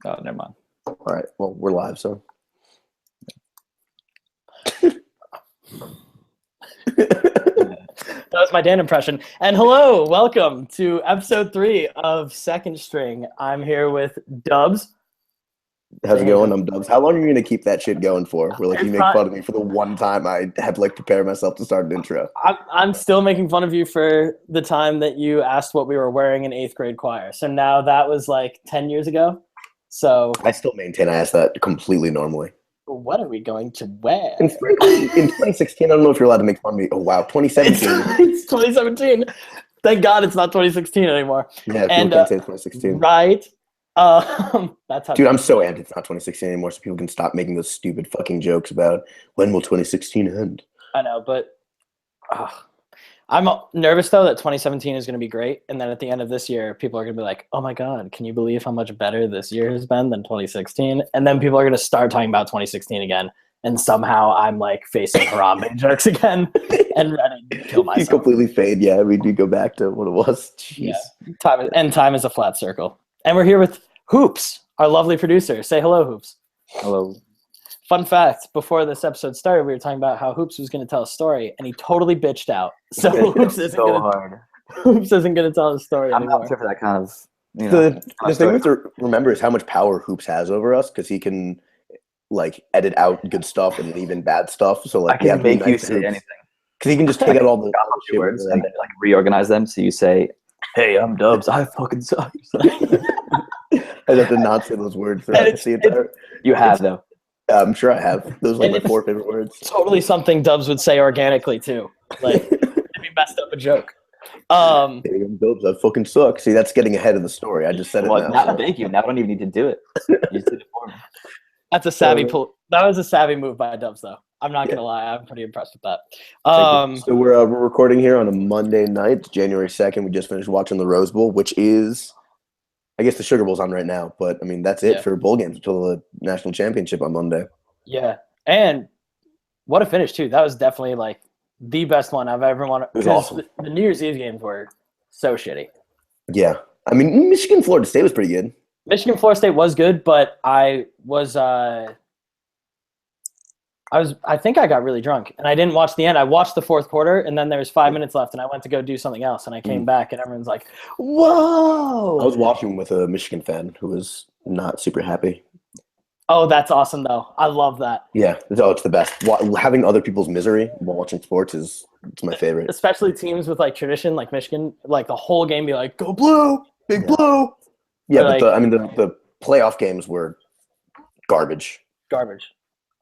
Oh, never mind. All right. Well, we're live, so. That was my Dan impression. And hello, welcome to episode 3 of Second String. I'm here with Dubs. How's it going? I'm Dubs. How long are you going to keep that shit going for? Where like you make It's fun of me for the one time I had to like prepare myself to start an intro. I'm still making fun of you for the time that you asked what we were wearing in 8th grade choir. So now that was like 10 years ago. So I still maintain I asked that completely normally. what are we going to wear? And frankly, in 2016, I don't know if you're allowed to make fun of me. Oh, wow. 2017. It's 2017. Thank God it's not 2016 anymore. Yeah, people And, can't say it's 2016. Right. That's how. Dude, I'm so amped it's not 2016 anymore so people can stop making those stupid fucking jokes about when will 2016 end. I know, but I'm nervous, though, that 2017 is going to be great. And then at the end of this year, people are going to be like, oh, my God, can you believe how much better this year has been than 2016? And then people are going to start talking about 2016 again. And somehow I'm, like, facing Harambe jokes again and ready to kill myself. You completely fade. Yeah, we do go back to what it was. Jeez. Yeah. Time is a flat circle. And we're here with Hoops, our lovely producer. Say hello, Hoops. Hello. Fun fact, before this episode started, we were talking about how Hoops was going to tell a story, and he totally bitched out. So Hoops isn't going to tell a story I'm anymore. not sure for that kind of. The thing we have to remember is how much power Hoops has over us because he can like edit out good stuff and leave in bad stuff. So like I can make you say anything because he can just take out all the shit words and then like reorganize them. So you say, "Hey, I'm Dubs. I fucking suck." I have to not say those words throughout the entire. You have though. I'm sure I have. Those are like my And 4 favorite words. Totally something Dubs would say organically, too. Like, if he messed up a joke. Hey, I'm Dubs. I fucking suck. See, that's getting ahead of the story. I just said it Well, now. now, thank you. Now I don't even need to do it. You did it for me. That's a savvy pull. That was a savvy move by Dubs, though. I'm not going to lie. I'm pretty impressed with that. So we're recording here on a Monday night, it's January 2nd. We just finished watching the Rose Bowl, which is, I guess the Sugar Bowl's on right now. But, I mean, that's it for bowl games until the national championship on Monday. Yeah. And what a finish, too. That was definitely, like, the best one I've ever wanted. It was awesome. The New Year's Eve games were so shitty. Yeah. I mean, Michigan, Florida State was pretty good. Michigan, Florida State was good, but I think I got really drunk, and I didn't watch the end. I watched the fourth quarter, and then there was 5 minutes left, and I went to go do something else, and I came back, and everyone's like, whoa! I was watching with a Michigan fan who was not super happy. Oh, that's awesome, though. I love that. Yeah, it's the best. Having other people's misery while watching sports it's my favorite. Especially teams with, like, tradition, like Michigan, like, the whole game be like, go blue, big blue! Yeah, but the playoff games were garbage. Garbage.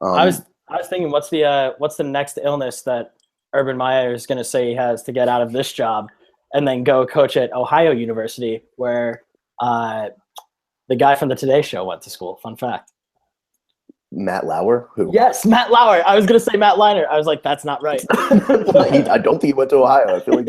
I was thinking, what's the next illness that Urban Meyer is going to say he has to get out of this job, and then go coach at Ohio University, where the guy from the Today Show went to school. Fun fact. Matt Lauer? Who? Yes, Matt Lauer. I was going to say Matt Leinart. I was like, that's not right. I don't think he went to Ohio. I feel like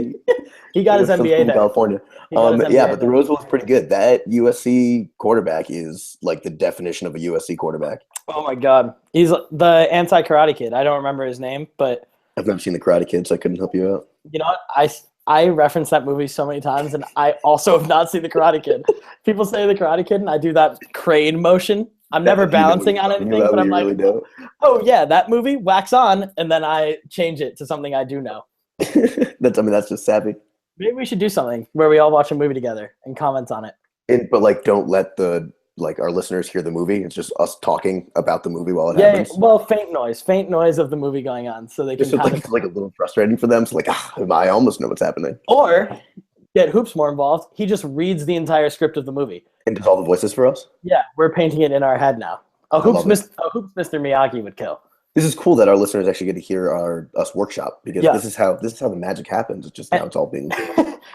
he got his MBA there. California. Yeah, but the Rose Bowl is pretty good. That USC quarterback is like the definition of a USC quarterback. Oh my God, he's the anti-Karate Kid. I don't remember his name, but I've never seen the Karate Kid, so I couldn't help you out. You know what? I reference that movie so many times, and I also have not seen the Karate Kid. People say the Karate Kid, and I do that crane motion. I'm never balancing on anything, but I'm like, really oh yeah, that movie, wax on, and then I change it to something I do know. That's just savvy. Maybe we should do something where we all watch a movie together and comment on it. But like, don't let our listeners hear the movie. It's just us talking about the movie while it happens. Yeah, well, faint noise of the movie going on, so they can. It's like a little frustrating for them. So like, I almost know what's happening. Or get Hoops more involved. He just reads the entire script of the movie and does all the voices for us. Yeah, we're painting it in our head now. Hoops Mr. Miyagi would kill. This is cool that our listeners actually get to hear us workshop because this is how the magic happens. It's just now it's all being.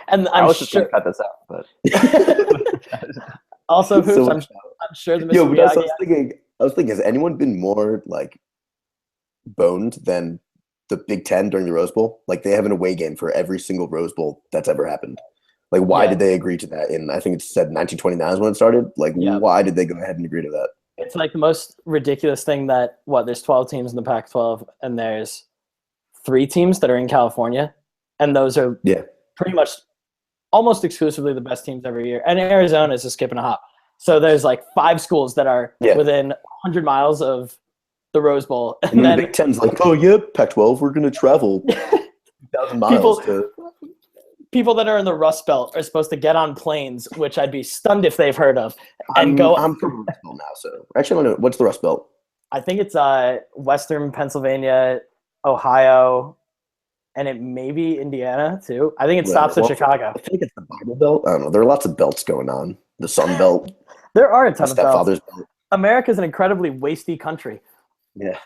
And I was just gonna cut this out, but. Also, Hoops, I'm sure the Mr. Miyagi. I was thinking, has anyone been more like boned than the Big Ten during the Rose Bowl? Like they have an away game for every single Rose Bowl that's ever happened. Like, why did they agree to that? I think it said 1929 is when it started. Like, why did they go ahead and agree to that? It's like the most ridiculous thing that there's 12 teams in the Pac-12, and there's 3 teams that are in California, and those are pretty much almost exclusively the best teams every year. And Arizona is a skip and a hop. So there's like 5 schools that are Yeah. within 100 miles of the Rose Bowl. And then the Big Ten's like, oh, yeah, Pac-12, we're going to travel 2,000 miles people that are in the Rust Belt are supposed to get on planes, which I'd be stunned if they've heard of, and go. I'm from Rust Belt now, so actually, I don't know. What's the Rust Belt? I think it's Western Pennsylvania, Ohio, and it may be Indiana too. I think it stops at Chicago. I think it's the Bible Belt. I don't know. There are lots of belts going on. The Sun Belt. There are a ton of belts. Stepfather's belt. America's an incredibly wasty country. Yeah.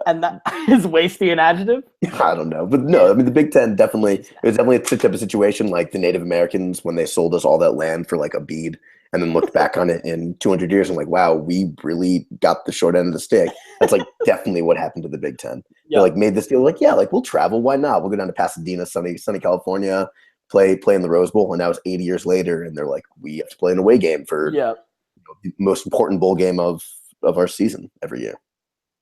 And that is wasty an adjective? I don't know. But no, I mean, the Big Ten definitely, it was definitely a type of situation like the Native Americans when they sold us all that land for like a bead and then looked back on it in 200 years and like, wow, we really got the short end of the stick. That's like definitely what happened to the Big Ten. They like made this deal like, yeah, like we'll travel. Why not? We'll go down to Pasadena, sunny California, play in the Rose Bowl. And now it's 80 years later. And they're like, we have to play an away game for the most important bowl game of our season every year.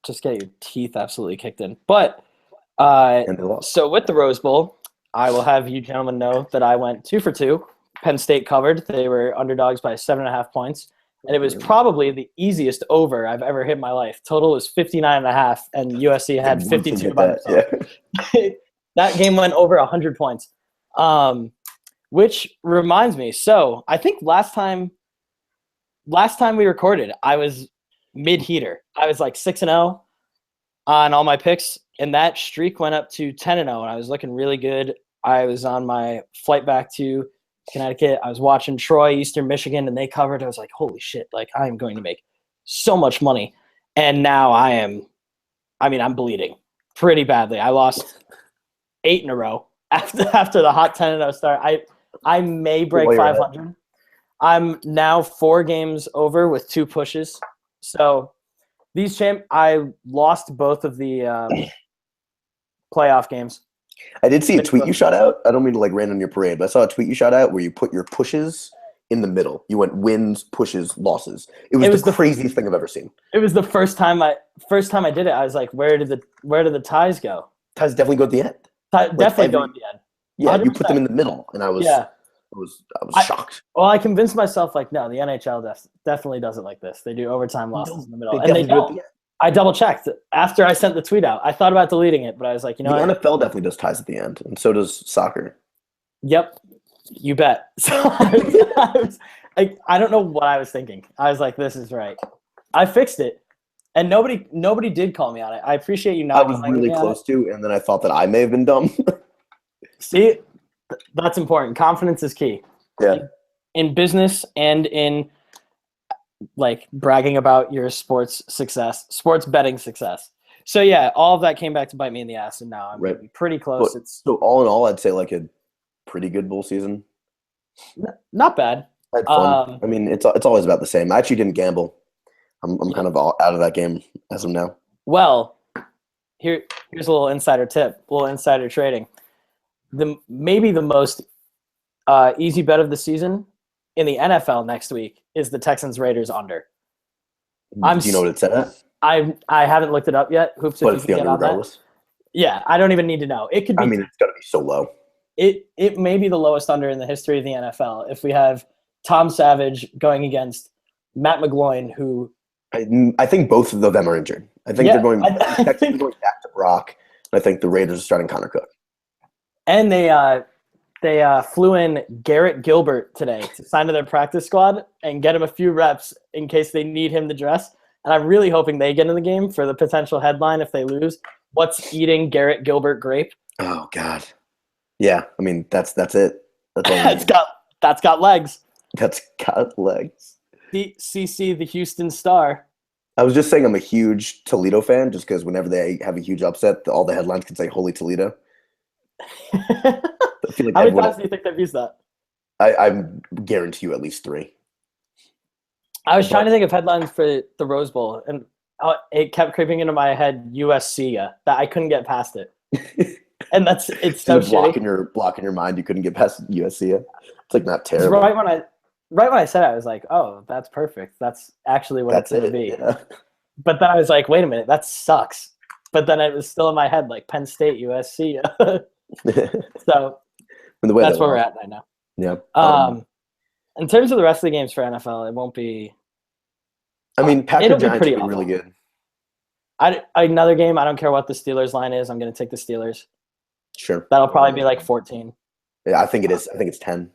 Just get your teeth absolutely kicked in. But so with the Rose Bowl, I will have you gentlemen know that I went 2 for 2. Penn State covered. They were underdogs by 7.5 points. And it was probably the easiest over I've ever hit in my life. Total was 59.5, and USC had 52 by themselves. Yeah. That game went over 100 points. Which reminds me, so I think last time we recorded, I was mid-heater. I was like 6-0 on all my picks, and that streak went up to 10-0, and I was looking really good. I was on my flight back to Connecticut. I was watching Troy, Eastern Michigan, and they covered. I was like, holy shit, like I am going to make so much money. And now I'm bleeding pretty badly. I lost 8 in a row after the hot 10-0 start. I may break 500. I'm now 4 games over with 2 pushes. So I lost both of the playoff games. I did see a tweet you shot out. I don't mean to like rain on your parade, but I saw a tweet you shot out where you put your pushes in the middle. You went wins, pushes, losses. It was the craziest thing I've ever seen. It was the first time I did it. I was like, where did the ties go? Ties definitely go at the end. Definitely go at the end. Yeah, 100%. You put them in the middle, and I was shocked. Well, I convinced myself like, no, the NHL definitely does it like this. They do overtime losses in the middle, and they don't. I double checked after I sent the tweet out. I thought about deleting it, but I was like, you know, the NFL definitely does ties at the end, and so does soccer. Yep, you bet. So I don't know what I was thinking. I was like, this is right. I fixed it, and nobody did call me on it. I appreciate you not. I was really close to, and then I thought that I may have been dumb. See, that's important. Confidence is key. Yeah. In business and in like bragging about your sports betting success. So yeah, all of that came back to bite me in the ass, and now I'm pretty close. But, so all in all, I'd say like a pretty good bowl season. Not bad. I had fun. I mean, it's always about the same. I actually didn't gamble. I'm kind of all out of that game as of now. Well, here's a little insider tip, a little insider trading. Maybe the most easy bet of the season in the NFL next week is the Texans Raiders under. Do you know what it's at? I haven't looked it up yet. Hoops, but it's the under regardless. Yeah, I don't even need to know. It could be. I mean, it's got to be so low. It may be the lowest under in the history of the NFL if we have Tom Savage going against Matt McGloin, who I think both of them are injured. I think they're going. Texans are going back to Brock. And I think the Raiders are starting Connor Cook. And they flew in Garrett Gilbert today to sign to their practice squad and get him a few reps in case they need him to dress. And I'm really hoping they get in the game for the potential headline if they lose. What's eating Garrett Gilbert grape? Oh God. Yeah, I mean that's it. That's all that's got legs. That's got legs. CC the Houston Star. I was just saying I'm a huge Toledo fan just because whenever they have a huge upset, all the headlines can say "Holy Toledo." I feel like how many times do you think they've used that? I guarantee you at least 3. I was trying to think of headlines for the Rose Bowl, and it kept creeping into my head USC that I couldn't get past it. And it's so blocking your mind. You couldn't get past USC. It's like not terrible. Right when I said it, I was like, "Oh, that's perfect. That's actually what it's going to be." Yeah. But then I was like, "Wait a minute, that sucks." But then it was still in my head, like Penn State, USC. So that's where we're at right now. Yeah. In terms of the rest of the games for NFL, it won't be. I mean, It'll Packers be Giants pretty would be really awful. good. Another game. I don't care what the Steelers line is. I'm going to take the Steelers. Sure. That'll probably be like 14. Yeah, I think it is. I think it's 10.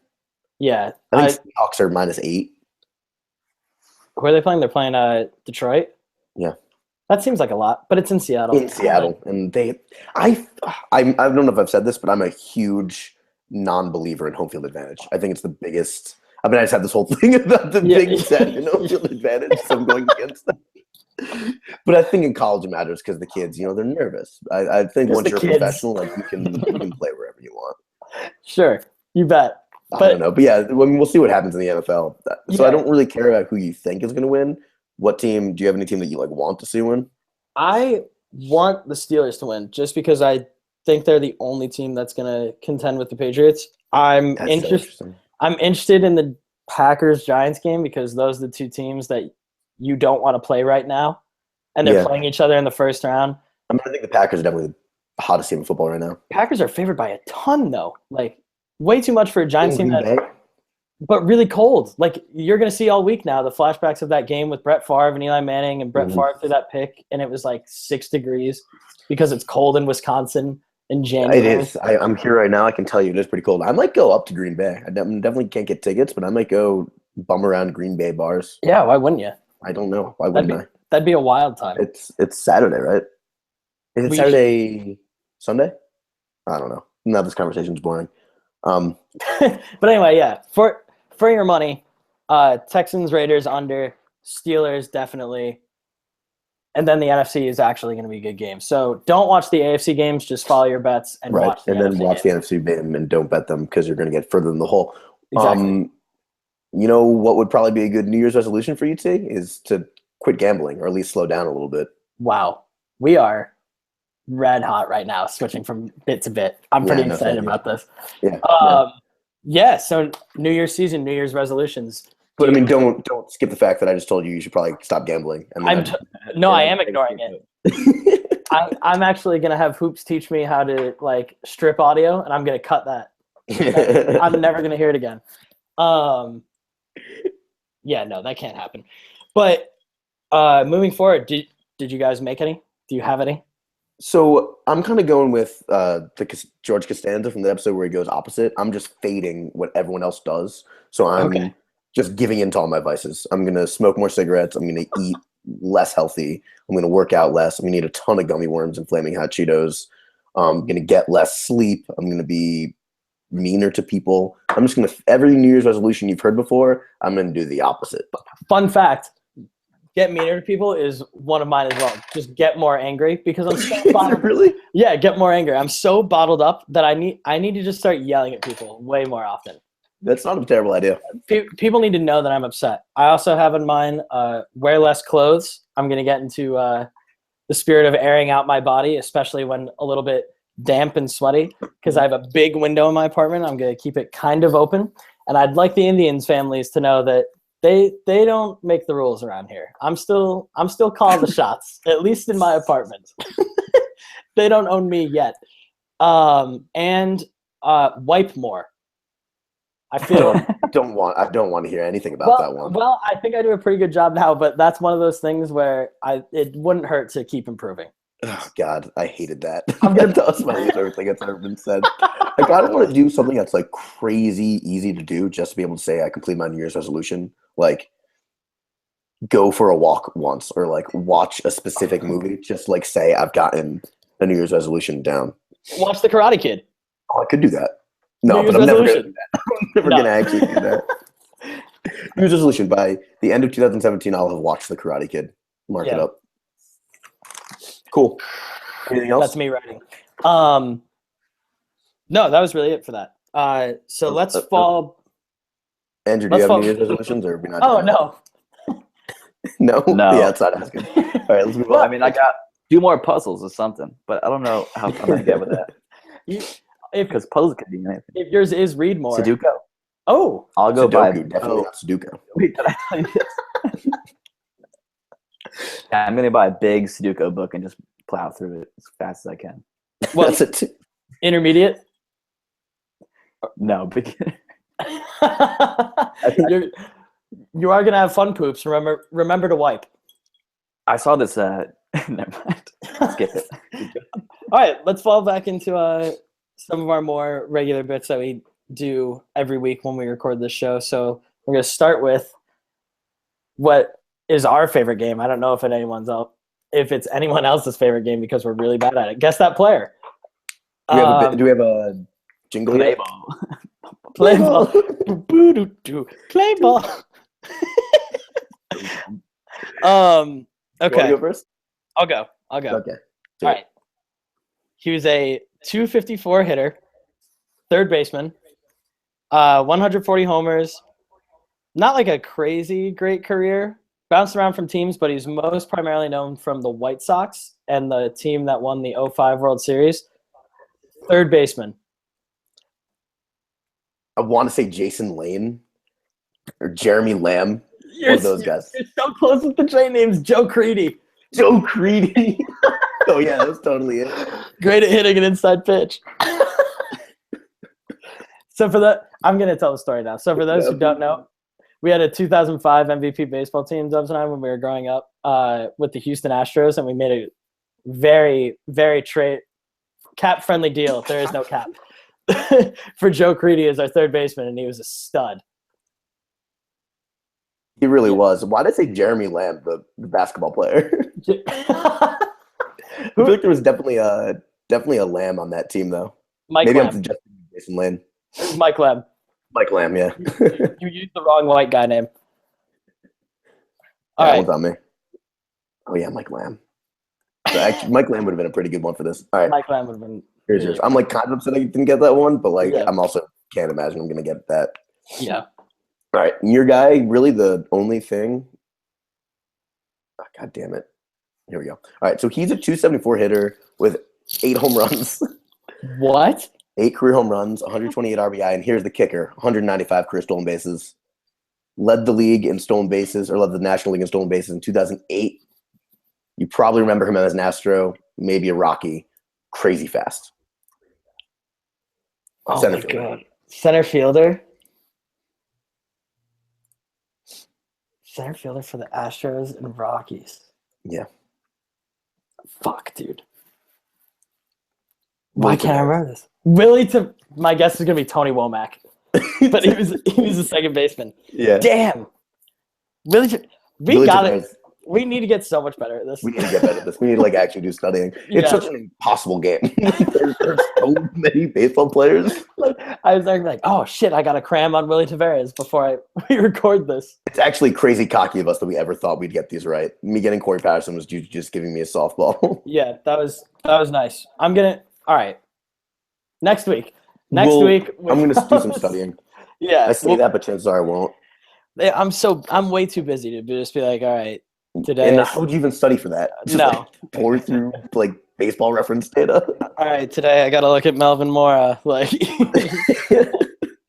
Yeah. I think Seahawks are -8. Who are they playing? They're playing Detroit. Yeah. That seems like a lot, but it's in Seattle. In Seattle, and I don't know if I've said this, but I'm a huge non-believer in home field advantage. I think it's the biggest. I mean, I just have this whole thing about the Big Ten and home field advantage, so I'm going against that. But I think in college it matters because the kids, they're nervous. I think Just once the you're a kids. professional, like you can play wherever you want. Sure, you bet. I don't know, but yeah, I mean, we'll see what happens in the NFL. So Yeah. I don't really care about who you think is going to win. What team? Do you have any team that you want to see win? I want the Steelers to win just because I think they're the only team that's going to contend with the Patriots. I'm That's so interesting. I'm interested in the Packers-Giants game because those are the two teams that you don't want to play right now, and they're Yeah. playing each other in the first round. I mean, I think the Packers are definitely the hottest team in football right now. Packers are favored by a ton, though. Like, way too much for a Giants team Green Bay? but really cold. Like, you're going to see all week now the flashbacks of that game with Brett Favre and Eli Manning, and Brett Mhm. Favre threw that pick, and it was like 6 degrees because it's cold in Wisconsin in January. It is. I'm here right now. I can tell you it is pretty cold. I might go up to Green Bay. I definitely can't get tickets, but I might go bum around Green Bay bars. Yeah, why wouldn't you? I don't know. Why wouldn't I? That'd be a wild time. It's Saturday, right? Is it We- Saturday, Sunday? I don't know. Now this conversation's boring. But anyway, yeah, for your money, Texans, Raiders under, Steelers definitely, and then the NFC is actually going to be a good game. So don't watch the AFC games, just follow your bets and Right. watch the And then NFC watch the games. NFC game and don't bet them because you're going to get further in the hole. Exactly. You know what would probably be a good New Year's resolution for you, T, is to quit gambling or at least slow down a little bit. Wow, we are red hot right now, switching from bit to bit. I'm pretty Yeah, no, excited thank you. about this. Yeah. Yeah, so New Year's season, New Year's resolutions. But I mean, don't skip the fact that I just told you should probably stop gambling. And then I am ignoring it. I'm actually gonna have Hoops teach me how to strip audio, and I'm gonna cut that. I'm never gonna hear it again. Yeah, no, that can't happen. But moving forward, did you guys make any? Do you have any? So I'm kind of going with George Costanza from the episode where he goes opposite. I'm just fading what everyone else does. So I'm just giving in to all my vices. I'm going to smoke more cigarettes. I'm going to eat less healthy. I'm going to work out less. I'm going to eat a ton of gummy worms and Flaming Hot Cheetos. I'm going to get less sleep. I'm going to be meaner to people. I'm just going to, every New Year's resolution you've heard before, I'm going to do the opposite. Fun fact. Get meaner to people is one of mine as well. Just get more angry because I'm so bottled. Really? Yeah, get more angry. I'm so bottled up that I need to just start yelling at people way more often. That's not a terrible idea. People need to know that I'm upset. I also have in mind wear less clothes. I'm going to get into the spirit of airing out my body, especially when a little bit damp and sweaty, because I have a big window in my apartment. I'm going to keep it kind of open. And I'd like the Indians families to know that they don't make the rules around here. I'm still calling the shots, at least in my apartment. They don't own me yet. And wipe more. I feel I don't want to hear anything about that one. Well, I think I do a pretty good job now, but that's one of those things where it wouldn't hurt to keep improving. Oh God, I hated that. I'm gonna- That was my favorite thing that's ever been said. I kind of want to do something that's crazy easy to do, just to be able to say I complete my New Year's resolution. Like, go for a walk once, or watch a specific movie. Just say I've gotten a New Year's resolution down. Watch The Karate Kid. Oh, I could do that. No, New but Year's I'm never gonna resolution. do that. I'm never No. gonna actually do that. New Year's resolution: by the end of 2017, I'll have watched The Karate Kid. Mark it Yeah. up. Cool. Anything else? That's me writing. No, that was really it for that. So let's fall. Andrew, do let's you have fall- New Year's resolutions, or are we not? Oh doing that? no. No? No. Yeah, that's not asking. All right, let's move Well, on. I mean, I got 2 more puzzles or something, but I don't know how I'm gonna get with that If because puzzles can be anything. yours is read more. Sudoku. Oh, I'll go by. Sudoku, definitely not Sudoku. Wait, did I tell you this? Yeah, I'm gonna buy a big Sudoku book and just plow through it as fast as I can. well, That's it. Too. intermediate. No, beginner. You are gonna have fun poops. Remember to wipe. I saw this. Never mind. Skip it. All right, let's fall back into some of our more regular bits that we do every week when we record this show. So we're gonna start with what is our favorite game. I don't know if it's anyone else's favorite game because we're really bad at it. Guess that player. Do we have a jingle Play yet? ball. Play ball. Boo-doo-doo. Play ball. You wanna Okay, go first? I'll go. Okay. All right. He was a 254 hitter, third baseman, 140 homers. Not like a crazy great career. Bounced around from teams, but he's most primarily known from the White Sox and the team that won the 05 World Series. Third baseman. I want to say Jason Lane or Jeremy Lamb. One of those guys. You're so close with the J names. Joe Creedy. Joe Creedy. Oh yeah, that's totally it. Great at hitting an inside pitch. I'm going to tell the story now. So for those who don't know, we had a 2005 MVP baseball team, Dubs and I, when we were growing up with the Houston Astros, and we made a very, very cap-friendly deal. There is no cap. For Joe Creedy as our third baseman, and he was a stud. He really was. Why did I say Jeremy Lamb, the basketball player? I feel like there was definitely a Lamb on that team, though. Maybe Lamb. I'm suggesting Jason Lane. Mike Lamb. Mike Lamb, yeah. You used the wrong white guy name. All That right. one's on me. Oh yeah, Mike Lamb. So actually, Mike Lamb would have been a pretty good one for this. All right, Mike Lamb would have been. here's yours. I'm like kind of upset I didn't get that one, but like Yeah. I'm also can't imagine I'm gonna get that. Yeah. All right, and your guy, really the only thing. Oh, God damn it. Here we go. All right, so he's a 274 hitter with 8 home runs, What? 8 career home runs, 128 RBI, and here's the kicker: 195 career stolen bases. Led the league in stolen bases, or led the National League in stolen bases in 2008. You probably remember him as an Astro, maybe a Rocky. Crazy fast. Oh Center my fielder. god. Center fielder. Center fielder for the Astros and Rockies. Yeah. Fuck, dude. Willie Why can't I Tavares. remember this? My guess is gonna be Tony Womack, but he was a second baseman. Yeah. Damn. We Willie got it. Tavares. We need to get so much better at this. We need to get better at this. We need to like actually do studying. It's Yeah. such an impossible game. there's so many baseball players. Like, I was like, oh shit, I got to cram on Willie Tavares before we record this. It's actually crazy cocky of us that we ever thought we'd get these right. Me getting Corey Patterson was you just giving me a softball. Yeah, that was nice. All right. Next week. I'm going to do some studying. Yeah. I say that, but chances are I won't. I'm way too busy to just be like, all right, today. And how would you even study for that? Just No. like, pour through like baseball reference data. All right, today I got to look at Melvin Mora. Like, you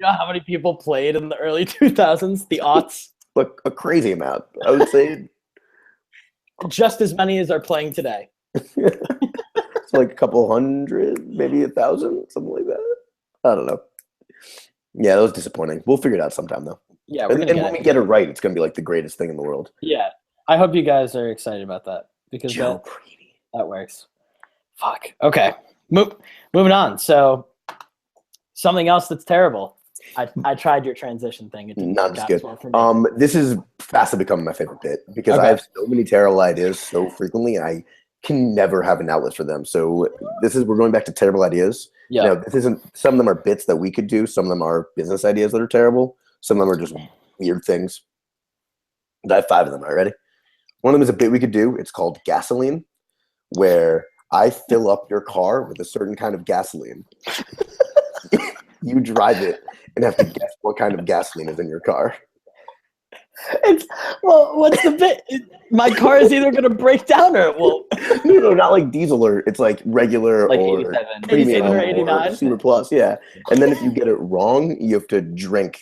know how many people played in the early 2000s, the aughts? Like a crazy amount. I would say Just as many as are playing today. it's like a couple hundred, maybe 1,000, something like that. I don't know. Yeah, that was disappointing. We'll figure it out sometime though. Yeah, we're And gonna when we get it right, it's going to be like the greatest thing in the world. Yeah, I hope you guys are excited about that because Joe Creedy. that works. Fuck. Okay. Moving on. So something else that's terrible. I tried your transition thing. It didn't Not work just out good. as well for me. This is fast becoming my favorite bit because Okay. I have so many terrible ideas so frequently, and I can never have an outlet for them. So we're going back to terrible ideas. Yeah. Now, this isn't. Some of them are bits that we could do. Some of them are business ideas that are terrible. Some of them are just weird things. I have 5 of them. All right, ready? One of them is a bit we could do. It's called gasoline, where I fill up your car with a certain kind of gasoline. You drive it and have to guess what kind of gasoline is in your car. What's the bit? My car is either going to break down or it won't. No, not like diesel or it's like regular Like or 87. premium 87 or or 89. super plus. Yeah, and then if you get it wrong, you have to drink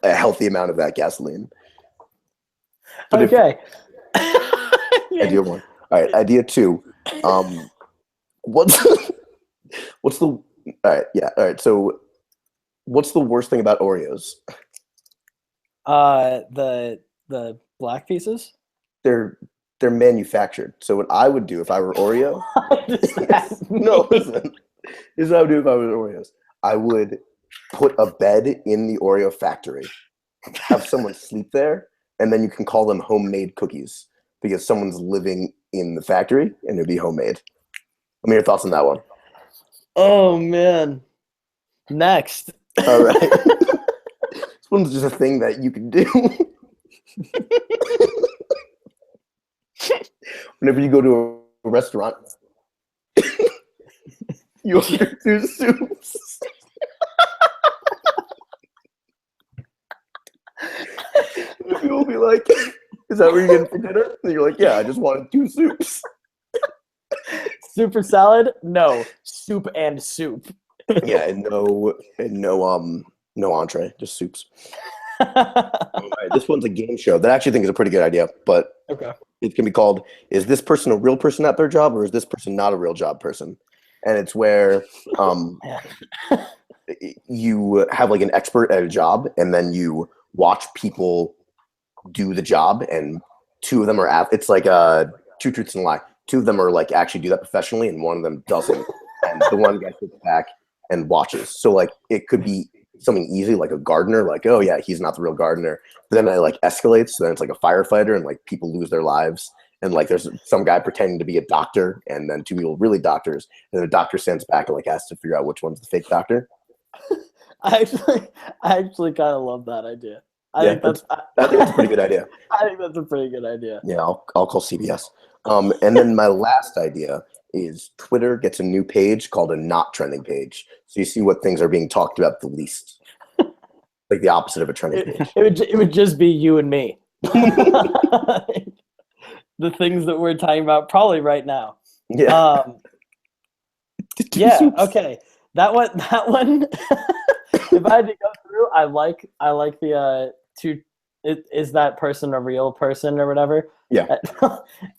a healthy amount of that gasoline. But if- Okay. idea 1. All right, idea 2. What's the all right? Yeah, all right. So, what's the worst thing about Oreos? The black pieces. They're manufactured. So what I would do if I were Oreo, What does that no, mean? listen. This is what I would do if I was Oreos. I would put a bed in the Oreo factory, have someone sleep there, and then you can call them homemade cookies because someone's living in the factory and it'd be homemade. Let me hear your thoughts on that one. Oh man. Next. All right. This one's just a thing that you can do. Whenever you go to a restaurant, you order 2 soups. People will be like, "Is that what you're getting for dinner?" And you're like, "Yeah, I just wanted 2 soups." Super salad? No. Soup and soup. Yeah, and no entree, just soups. All right, this one's a game show that I actually think is a pretty good idea, but Okay. it can be called, "Is this person a real person at their job, or is this person not a real job person?" And it's where you have like an expert at a job, and then you watch people do the job, and 2 of them are it's like 2 truths and a lie. 2 of them are like actually do that professionally, and 1 of them doesn't. And the one guy sits back and watches. So like it could be something easy like a gardener, like, oh yeah, he's not the real gardener. But then it like escalates, so then it's like a firefighter, and like people lose their lives. And like there's some guy pretending to be a doctor, and then 2 people really doctors, and the doctor stands back and like has to figure out which one's the fake doctor. I actually kind of love that idea. I think that's a pretty good idea. I think that's a pretty good idea. Yeah, I'll call CBS. And then my last idea is Twitter gets a new page called a not trending page. So you see what things are being talked about the least. Like the opposite of a trending page. It would just be you and me. The things that we're talking about probably right now. Yeah. Yeah, okay. That one if I had to go through, I like the is that person a real person or whatever? Yeah.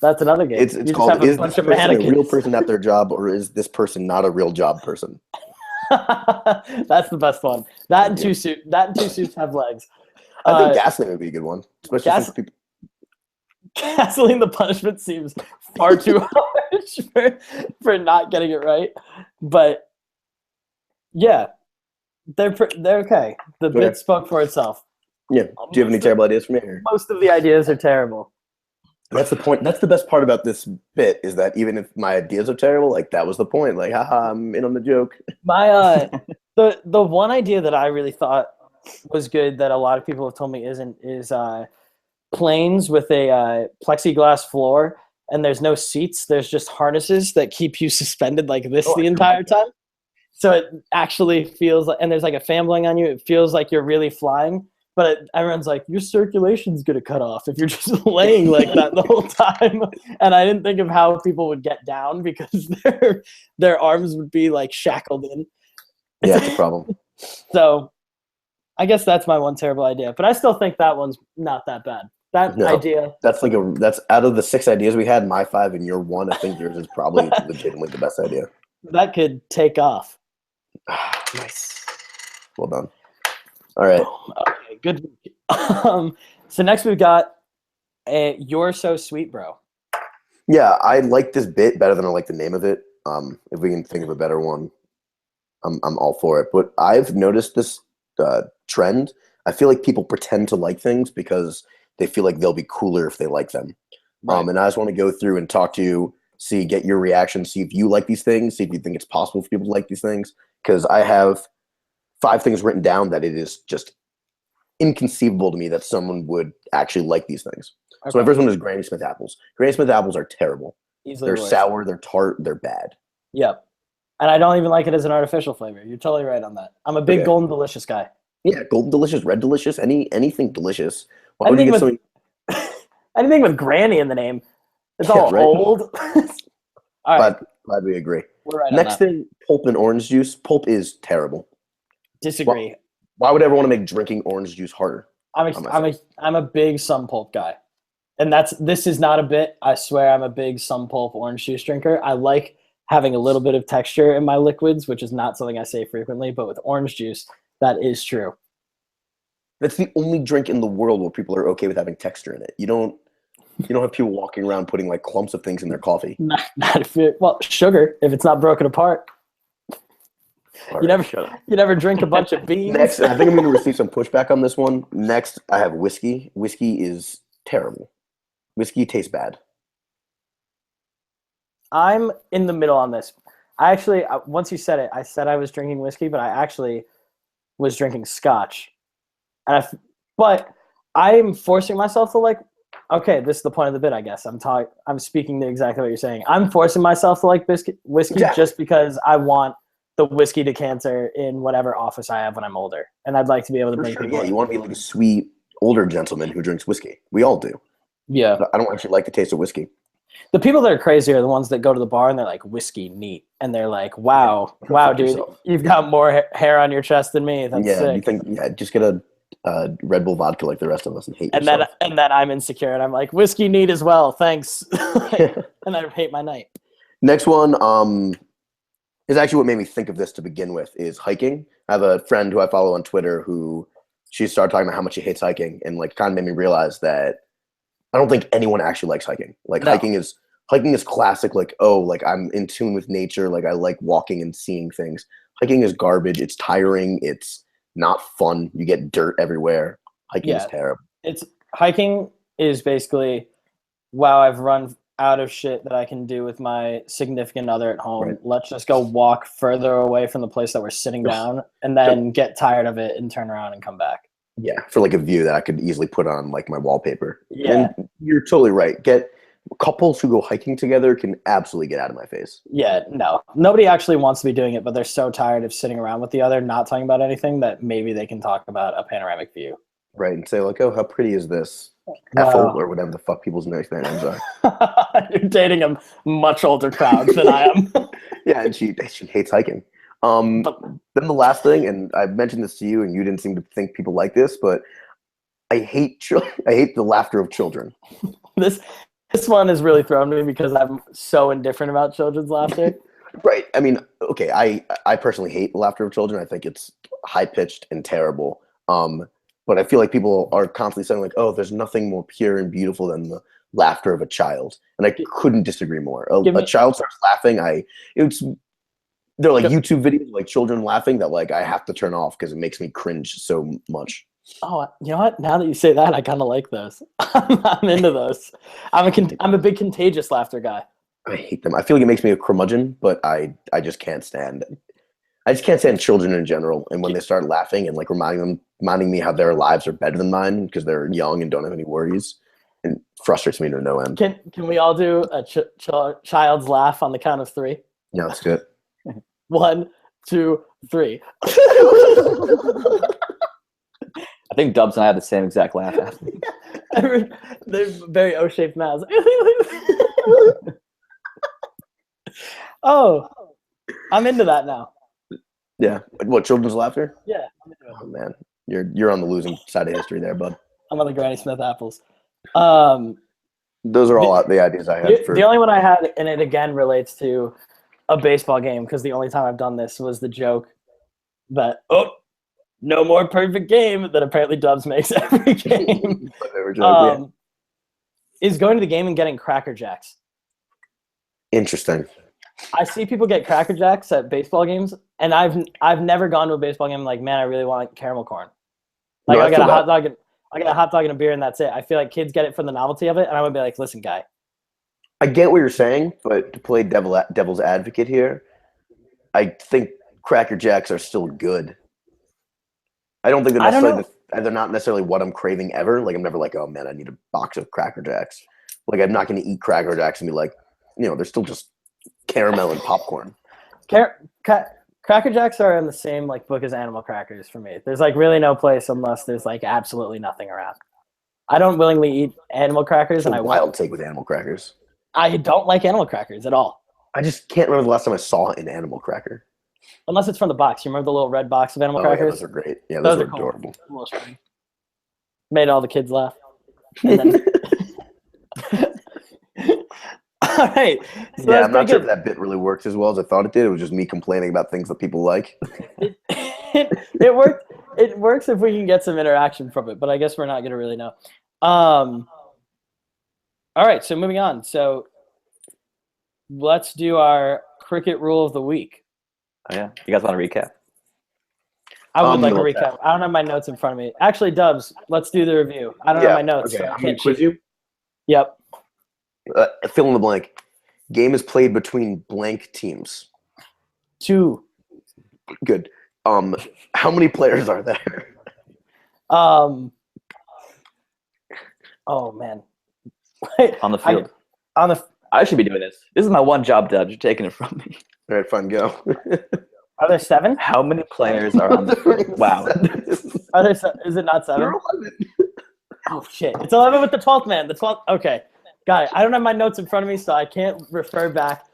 That's another game. It's You called, just have is a bunch this of person a mannequins. real person at their job, or is this person not a real job person? That's the best one. That and 2 suits have legs. I think gasoline would be a good one. Especially since people... Gasoline, the punishment seems far too harsh for not getting it right. But yeah, they're okay. The bit spoke for itself. Yeah. Do you have any terrible ideas for me? Or? Most of the ideas are terrible. That's the point. That's the best part about this bit, is that even if my ideas are terrible, like that was the point. Like, haha, I'm in on the joke. My the one idea that I really thought was good that a lot of people have told me isn't is planes with a plexiglass floor, and there's no seats. There's just harnesses that keep you suspended like this the entire time. So it actually feels like, and there's like a fan blowing on you. It feels like you're really flying. But everyone's like, your circulation's going to cut off if you're just laying like that the whole time. And I didn't think of how people would get down because their arms would be like shackled in. Yeah, it's a problem. So I guess that's my one terrible idea. But I still think that one's not that bad. Idea. That's that's out of the 6 ideas we had, my 5 and your 1, I think yours is probably legitimately the best idea. That could take off. Nice. Well done. All right. Okay, good. So next we've got You're So Sweet, Bro. Yeah, I like this bit better than I like the name of it. If we can think of a better one, I'm all for it. But I've noticed this trend. I feel like people pretend to like things because they feel like they'll be cooler if they like them. Right. And I just want to go through and talk to you, get your reaction, see if you like these things, see if you think it's possible for people to like these things. Because I have 5 things written down that it is just inconceivable to me that someone would actually like these things. Okay. So my first one is Granny Smith apples. Granny Smith apples are terrible. They're sour, they're tart, they're bad. Yep. And I don't even like it as an artificial flavor. You're totally right on that. I'm a big Golden Delicious guy. Yeah, Golden Delicious, Red Delicious, anything delicious. Why would you get something? Anything with Granny in the name. It's all right. Old. All right. Glad we agree. We're right. Next thing, pulp and orange juice. Pulp is terrible. Disagree. Why would everyone want to make drinking orange juice harder? I'm a big Sun Pulp guy. And this is not a bit. I swear I'm a big Sun Pulp orange juice drinker. I like having a little bit of texture in my liquids, which is not something I say frequently, but with orange juice, that is true. That's the only drink in the world where people are okay with having texture in it. You don't have people walking around putting like clumps of things in their coffee. Not if well, sugar, if it's not broken apart. All You right. never drink a bunch of beans. Next, I think I'm going to receive some pushback on this one. Next, I have whiskey. Whiskey is terrible. Whiskey tastes bad. I'm in the middle on this. I actually, once you said it, I said I was drinking whiskey, but I actually was drinking scotch. But I'm forcing myself to like. Okay, this is the point of the bit, I guess. I'm speaking to exactly what you're saying. I'm forcing myself to like whiskey just because I want the whiskey decanter in whatever office I have when I'm older, and I'd like to be able to bring people. Yeah, you want to be like a sweet older gentleman who drinks whiskey. We all do. Yeah, I don't actually like the taste of whiskey. the people that are crazy are the ones that go to the bar and they're like whiskey neat, and they're like, "Wow, dude, yourself. you've got more hair on your chest than me. That's sick." You think just get a Red Bull vodka like the rest of us and hate and yourself. then I'm insecure and I'm like, whiskey neat as well, thanks. And I hate my night. Next one is actually what made me think of this to begin with is hiking. I have a friend who I follow on Twitter who she started talking about how much she hates hiking and like kind of made me realize that I don't think anyone actually likes hiking. Like No. hiking is classic, like, oh, like I'm in tune with nature, like I like walking and seeing things. Hiking is garbage, it's tiring, it's not fun. You get dirt everywhere. Hiking is terrible. Hiking is basically, wow, I've run out of shit that I can do with my significant other at home. Right. Let's just go walk further away from the place that we're sitting down and then get tired of it and turn around and come back. Yeah, for like a view that I could easily put on like my wallpaper. Yeah. And you're totally right. Couples who go hiking together can absolutely get out of my face. Yeah, no. Nobody actually wants to be doing it, but they're so tired of sitting around with the other, not talking about anything, that maybe they can talk about a panoramic view. Right, and say like, oh, how pretty is this? Wow. Ethel or whatever the fuck people's names are. You're dating a much older crowd than I am. Yeah, and she hates hiking. Then the last thing, and I mentioned this to you, and you didn't seem to think people like this, but I hate the laughter of children. This one has really thrown me because I'm so indifferent about children's laughter. Right. I mean, okay, I personally hate the laughter of children. I think it's high pitched and terrible. But I feel like people are constantly saying like, oh, there's nothing more pure and beautiful than the laughter of a child, and I couldn't disagree more. A child starts laughing, they're like YouTube videos of like children laughing that like I have to turn off because it makes me cringe so much. Oh, you know what? Now that you say that, I kind of like those. I'm into those. I'm a big contagious laughter guy. I hate them. I feel like it makes me a curmudgeon, but I just can't stand it. I just can't stand children in general. And when they start laughing and like reminding me how their lives are better than mine because they're young and don't have any worries, it frustrates me to no end. Can we all do a child's laugh on the count of 3? Yeah, let's do it. 1, 2, 3. I think Dubs and I have the same exact laugh. They're very O-shaped mouths. Oh, I'm into that now. Yeah. What, children's laughter? Yeah. Oh man, you're on the losing side of history there, bud. I'm on the Granny Smith apples. Those are all the ideas I had. The only one I had, and it again relates to a baseball game, because the only time I've done this was the joke that, oh, no more perfect game, that apparently Dubs makes every game. Is going to the game and getting Cracker Jacks. Interesting. I see people get Cracker Jacks at baseball games, and I've never gone to a baseball game and like, man, I really want caramel corn. Like I got a hot dog and a beer, and that's it. I feel like kids get it for the novelty of it, and I would be like, listen, guy. I get what you're saying, but to play devil's advocate here, I think Cracker Jacks are still good. I don't think they're not necessarily what I'm craving ever. Like I'm never like, oh man, I need a box of Cracker Jacks. Like I'm not going to eat Cracker Jacks and be like, they're still just caramel and popcorn. Cracker Jacks are in the same like book as animal crackers for me. There's like really no place unless there's like absolutely nothing around. I don't willingly eat animal crackers, and wild take with animal crackers. I don't like animal crackers at all. I just can't remember the last time I saw an animal cracker. Unless it's from the box. You remember the little red box of animal crackers? Yeah, those are great. Yeah, those are adorable. Cool. Made all the kids laugh. And then... All right. So yeah, I'm not sure if that bit really worked as well as I thought it did. It was just me complaining about things that people like. It it works if we can get some interaction from it, but I guess we're not gonna really know. All right, so moving on. So let's do our cricket rule of the week. Oh yeah, you guys want to recap? I would like a we'll recap. I don't have my notes in front of me. Actually, Dubs, let's do the review. I don't have my notes. Okay, So I I'm gonna can't quiz cheat. you. Yep. Fill in the blank. Game is played between blank teams. 2. Good. How many players are there? Oh man. On the field. I should be doing this. This is my one job, Dad. You're taking it from me. All right, fine, go. Are there 7? How many players are on the field? Wow. Are there? Is it not 7? You're 11. Oh shit! It's 11 with the 12th man. The 12th. Okay, got it. I don't have my notes in front of me, so I can't refer back.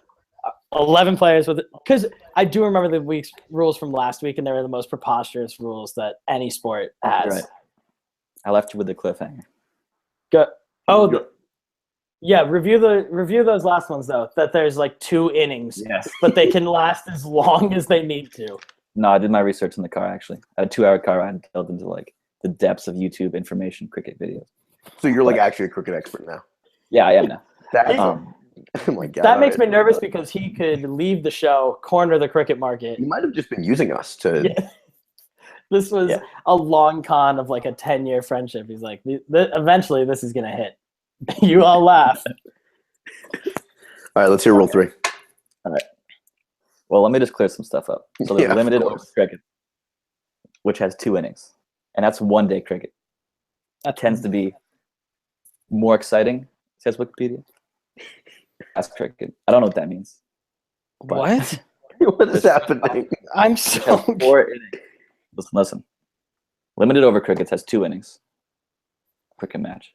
11 players with, because I do remember the week's rules from last week, and they were the most preposterous rules that any sport has. Right. I left you with the cliffhanger. Go. Oh, yeah. Review those last ones though. That there's like 2 innings, Yes. but they can last as long as they need to. No, I did my research in the car, actually. I had a 2-hour car ride and delved into, like, the depths of YouTube information cricket videos. So you're like actually a cricket expert now. Yeah, I am now. That's Um, oh my god. That makes me alright. nervous because he could leave the show, corner the cricket market. You might have just been using us to. Yeah. This was Yeah. a long con of like a 10-year friendship. He's like, eventually this is going to hit. You all laugh. All right, let's hear rule 3. Well, let me just clear some stuff up. So there's Yeah, of limited over course. cricket, which has 2 innings. And that's one-day cricket. That tends to be more exciting, says Wikipedia. That's cricket. I don't know what that means. But What? What is happening? I'm it so. has 4 innings. Listen. Limited over cricket has 2 innings. Cricket match.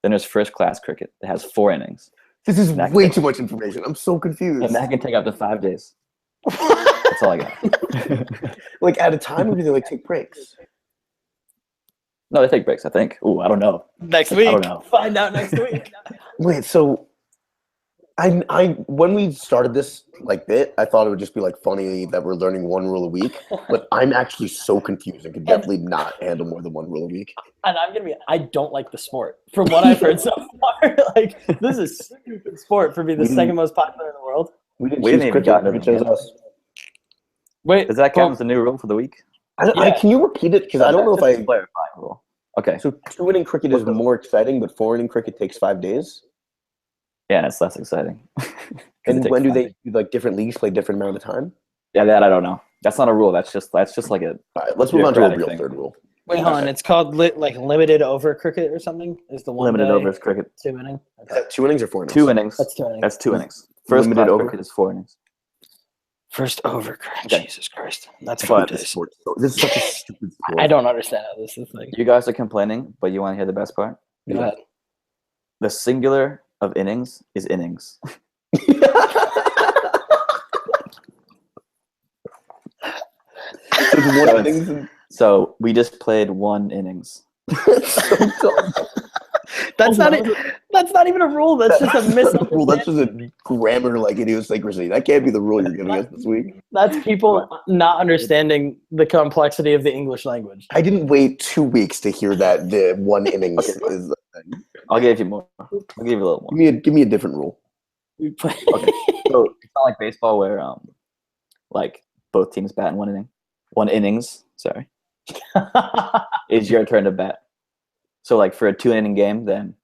Then there's first class cricket that has 4 innings. This is That- way too much information. I'm so confused. And that can take up to 5 days. That's all I got. Like at a time, or do they like take breaks? No, they take breaks, I think. Ooh, I don't know. Next I week. don't know. Find out next week. Wait, so I when we started this like bit, I thought it would just be like funny that we're learning one rule a week, but I'm actually so confused and could definitely not handle more than one rule a week. And I'm going to be, I don't like the sport. From what I've heard so far, like, this is stupid sport for being the second most popular in the world. We didn't We choose didn't even cricket. got Cricket chose it. us. Wait, Does that count as a new rule for the week? Can you repeat it? Because I don't know if That's I. a clarifying rule. Okay. So 2-inning cricket is more exciting, but 4-inning cricket takes 5 days. Yeah, it's less exciting. 'Cause it And takes when do 5 they days. like different leagues play different amount of time? Yeah, that I don't know. That's not a rule. That's just like a All right, let's move on to a Bureaucratic real thing. third rule. Wait, hold on. It's called limited over cricket or something? Is the one limited day, overs cricket. 2 inning? Is that 2 innings or 4 innings? 2 innings. That's 2 innings. That's 2 innings. First Limited class over? cricket is 4 innings. First over cricket. Okay. Jesus Christ. That's Fuck 5 this days. sport. This is such a stupid sport. I don't understand how this is like. You guys are complaining, but you want to hear the best part? Go ahead. The singular of innings is innings. There's one innings and So we just played 1 innings. that's so dumb. That's not even a rule. That's just a That's not a rule. misunderstanding. That's just a grammar like idiosyncrasy. That can't be the rule you're giving us this week. That's people not understanding the complexity of the English language. I didn't wait 2 weeks to hear that the 1 innings is. I'll give you more. I'll give you a little more. Give me a different rule. We play. Okay. So it's not like baseball where like both teams bat in 1 inning. 1 innings, sorry. Is your turn to bat. So like for a 2-inning game, then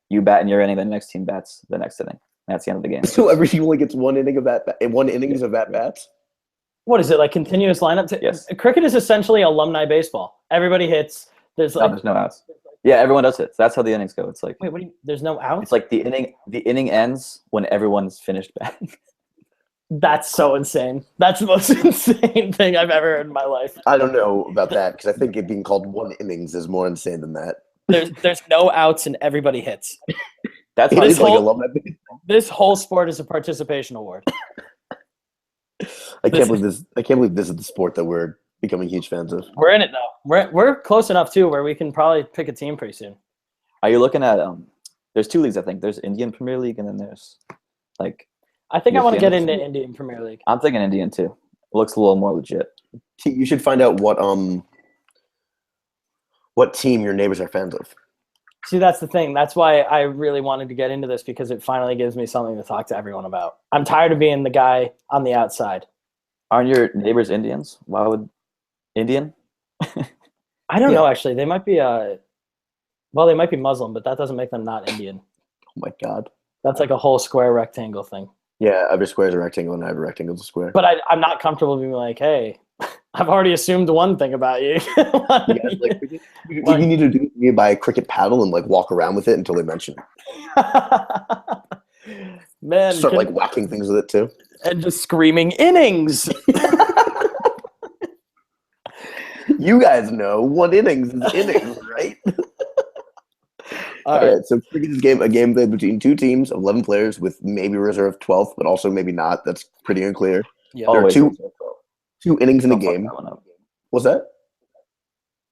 you bat in your inning, then the next team bats the next inning. That's the end of the game. So every team only gets 1 inning of and 1 innings of at bats. What is it, like continuous lineup? Yes. Cricket is essentially alumni baseball. Everybody hits. There's No, like there's no outs. Yeah, everyone does it. That's how the innings go. It's like wait, what do you? There's no outs. it's like the inning ends when everyone's finished batting. That's so insane. That's the most insane thing I've ever heard in my life. I don't know about that because I think it being called 1 innings is more insane than that. There's no outs and everybody hits. That's It how This is like whole- alumni. This whole sport is a participation award. I can't believe this is the sport that we're becoming huge fans of. We're in it though. We're close enough too where we can probably pick a team pretty soon. Are you looking at there's 2 leagues, I think. There's Indian Premier League and then there's like I think I want to get European. into Indian Premier League. I'm thinking Indian too. It looks a little more legit. You should find out what what team your neighbors are fans of. See, that's the thing. That's why I really wanted to get into this, because it finally gives me something to talk to everyone about. I'm tired of being the guy on the outside. Aren't your neighbors Indians? Why would Indian? I don't know, actually. They might be they might be Muslim, but that doesn't make them not Indian. Oh my god. That's like a whole square rectangle thing. Yeah, every square is a rectangle, and every rectangle is a square. But I'm not comfortable being like, hey, I've already assumed one thing about you. You need to do you buy a cricket paddle and like walk around with it until they mention it. Man, Start like whacking things with it too. And just screaming innings. You guys know 1 innings is innings, right? All right. So cricket is a game between 2 teams of 11 players with maybe a reserve 12th, but also maybe not. That's pretty unclear. Yeah. There are Always 2 innings in the game. What's that?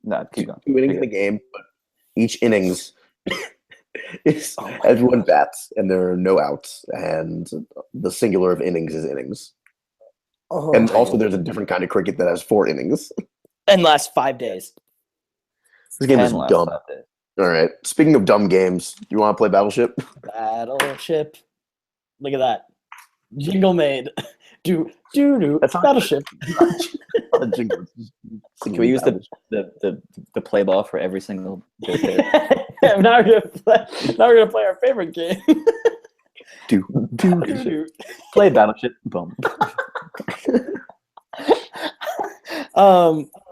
No, keep going. 2 innings in the game, but each innings is everyone bats and there are no outs, and the singular of innings is innings. Oh, And also there's a different kind of cricket that has 4 innings. and last 5 days. This game is 10 last dumb. 5 days. All right. Speaking of dumb games, you want to play Battleship? Battleship. Look at that. Jingle made. Do. That's not- Battleship. Jingle. Can we use the play ball for every single bit there? Now we're gonna play our favorite game. Do. Play Battleship. Boom.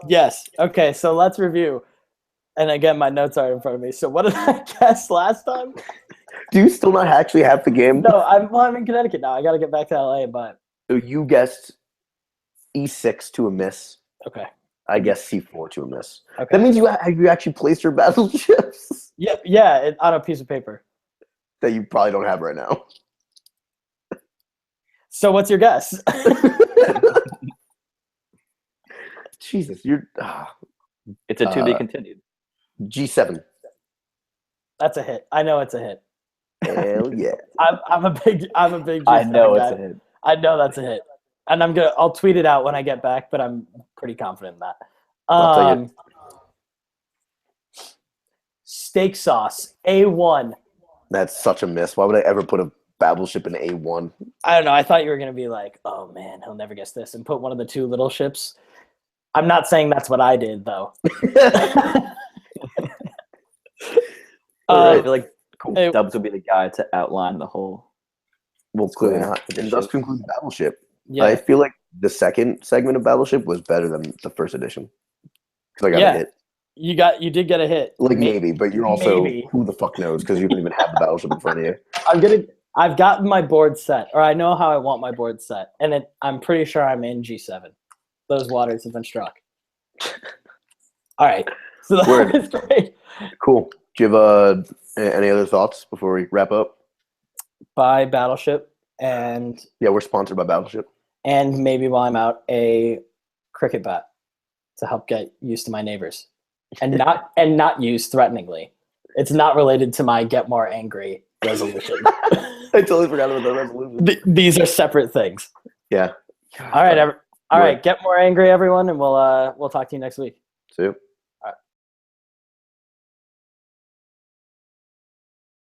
Yes. Okay, so let's review. And again, my notes are in front of me. So what did I guess last time? Do you still not actually have the game? No, I'm in Connecticut now. I got to get back to LA, but So you guessed E6 to a miss. okay. I guess C4 to a miss. Okay. That means you actually placed your battleships Yeah, on a piece of paper. that you probably don't have right now. So what's your guess? Jesus, you're It's a to be continued. G7. That's a hit. I know it's a hit. Hell yeah. I'm a big I know guy. it's a hit. I know that's a hit. And I'll tweet it out when I get back, but I'm pretty confident in that. I'll take it. Steak sauce, A1. That's such a miss. Why would I ever put a battleship in A1? I don't know. I thought you were going to be like, oh man, he'll never guess this, and put one of the 2 little ships. I'm not saying that's what I did, though. I feel like hey- Dubs would be the guy to outline the whole. Well, clearly Square not. It edition. does conclude Battleship. Yeah. I feel like the second segment of Battleship was better than the first edition. Because I got Yeah. a hit. You did get a hit. Like maybe, but you're also Maybe. who the fuck knows because you don't even have the Battleship in front of you. I've gotten my board set, or I know how I want my board set, and I'm pretty sure I'm in G7. Those waters have been struck. All right, so that Word. was great. Cool. Do you have any other thoughts before we wrap up? Buy Battleship, and Yeah, we're sponsored by Battleship. maybe while I'm out, a cricket bat to help get used to my neighbors, and not used threateningly. It's not related to my get more angry resolution. I totally forgot about the resolution. These are separate things. Yeah. All right, get more angry, everyone, and we'll talk to you next week. See you.